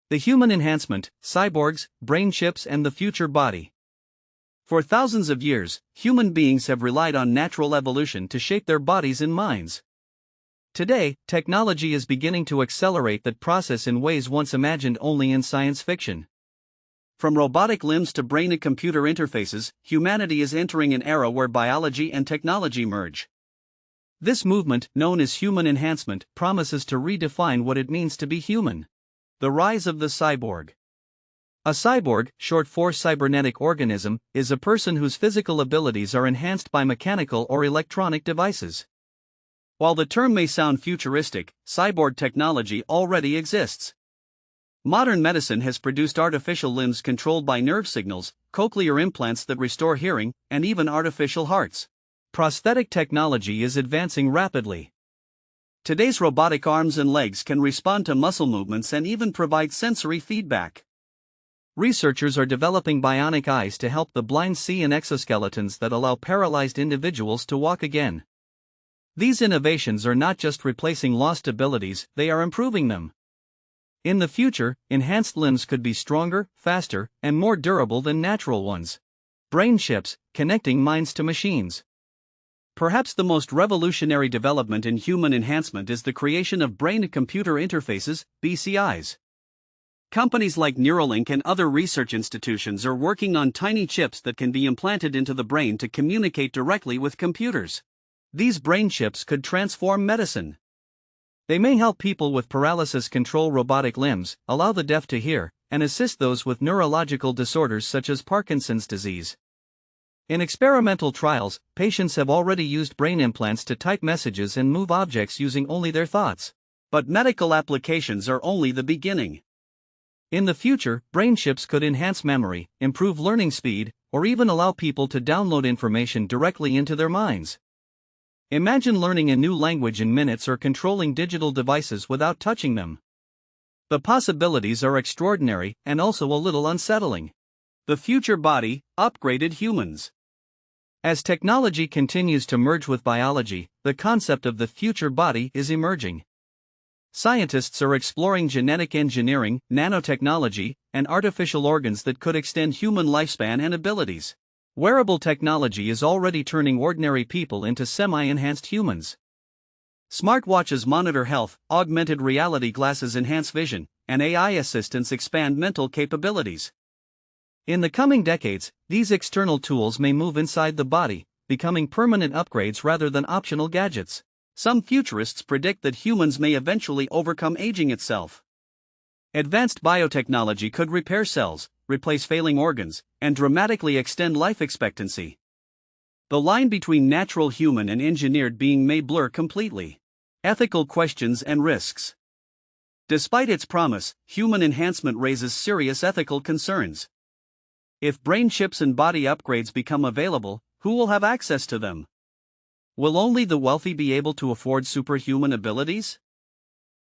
The human enhancement, cyborgs, brain chips, and the future body. For thousands of years, human beings have relied on natural evolution to shape their bodies and minds. Today, technology is beginning to accelerate that process in ways once imagined only in science fiction. From robotic limbs to brain-to-computer interfaces, humanity is entering an era where biology and technology merge. This movement, known as human enhancement, promises to redefine what it means to be human. The rise of the cyborg. A cyborg, short for cybernetic organism, is a person whose physical abilities are enhanced by mechanical or electronic devices. While the term may sound futuristic, cyborg technology already exists. Modern medicine has produced artificial limbs controlled by nerve signals, cochlear implants that restore hearing, and even artificial hearts. Prosthetic technology is advancing rapidly. Today's robotic arms and legs can respond to muscle movements and even provide sensory feedback. Researchers are developing bionic eyes to help the blind see and exoskeletons that allow paralyzed individuals to walk again. These innovations are not just replacing lost abilities, they are improving them. In the future, enhanced limbs could be stronger, faster, and more durable than natural ones. Brain chips, connecting minds to machines. Perhaps the most revolutionary development in human enhancement is the creation of brain-to-computer interfaces, BCIs. Companies like Neuralink and other research institutions are working on tiny chips that can be implanted into the brain to communicate directly with computers. These brain chips could transform medicine. They may help people with paralysis control robotic limbs, allow the deaf to hear, and assist those with neurological disorders such as Parkinson's disease. In experimental trials, patients have already used brain implants to type messages and move objects using only their thoughts. But medical applications are only the beginning. In the future, brain chips could enhance memory, improve learning speed, or even allow people to download information directly into their minds. Imagine learning a new language in minutes or controlling digital devices without touching them. The possibilities are extraordinary and also a little unsettling. The future body, upgraded humans. As technology continues to merge with biology, the concept of the future body is emerging. Scientists are exploring genetic engineering, nanotechnology, and artificial organs that could extend human lifespan and abilities. Wearable technology is already turning ordinary people into semi-enhanced humans. Smartwatches monitor health, augmented reality glasses enhance vision, and AI assistants expand mental capabilities. In the coming decades, these external tools may move inside the body, becoming permanent upgrades rather than optional gadgets. Some futurists predict that humans may eventually overcome aging itself. Advanced biotechnology could repair cells, replace failing organs, and dramatically extend life expectancy. The line between natural human and engineered being may blur completely. Ethical questions and risks. Despite its promise, human enhancement raises serious ethical concerns. If brain chips and body upgrades become available, who will have access to them? Will only the wealthy be able to afford superhuman abilities?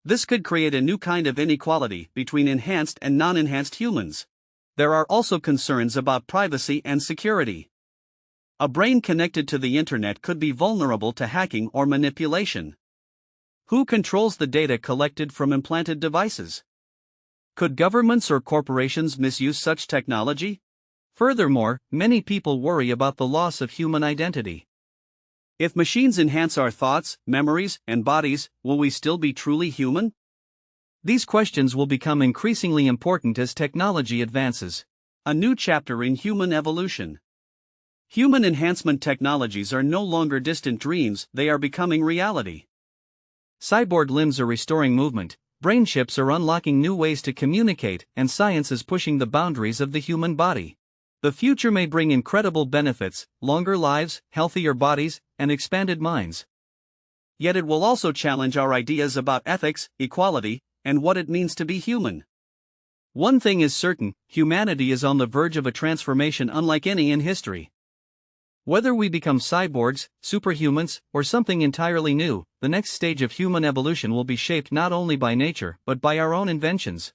This could create a new kind of inequality between enhanced and non-enhanced humans. There are also concerns about privacy and security. A brain connected to the internet could be vulnerable to hacking or manipulation. Who controls the data collected from implanted devices? Could governments or corporations misuse such technology? Furthermore, many people worry about the loss of human identity. If machines enhance our thoughts, memories, and bodies, will we still be truly human? These questions will become increasingly important as technology advances. A new chapter in human evolution. Human enhancement technologies are no longer distant dreams, they are becoming reality. Cyborg limbs are restoring movement, brain chips are unlocking new ways to communicate, and science is pushing the boundaries of the human body. The future may bring incredible benefits, longer lives, healthier bodies, and expanded minds. Yet it will also challenge our ideas about ethics, equality, and what it means to be human. One thing is certain, humanity is on the verge of a transformation unlike any in history. Whether we become cyborgs, superhumans, or something entirely new, the next stage of human evolution will be shaped not only by nature but by our own inventions.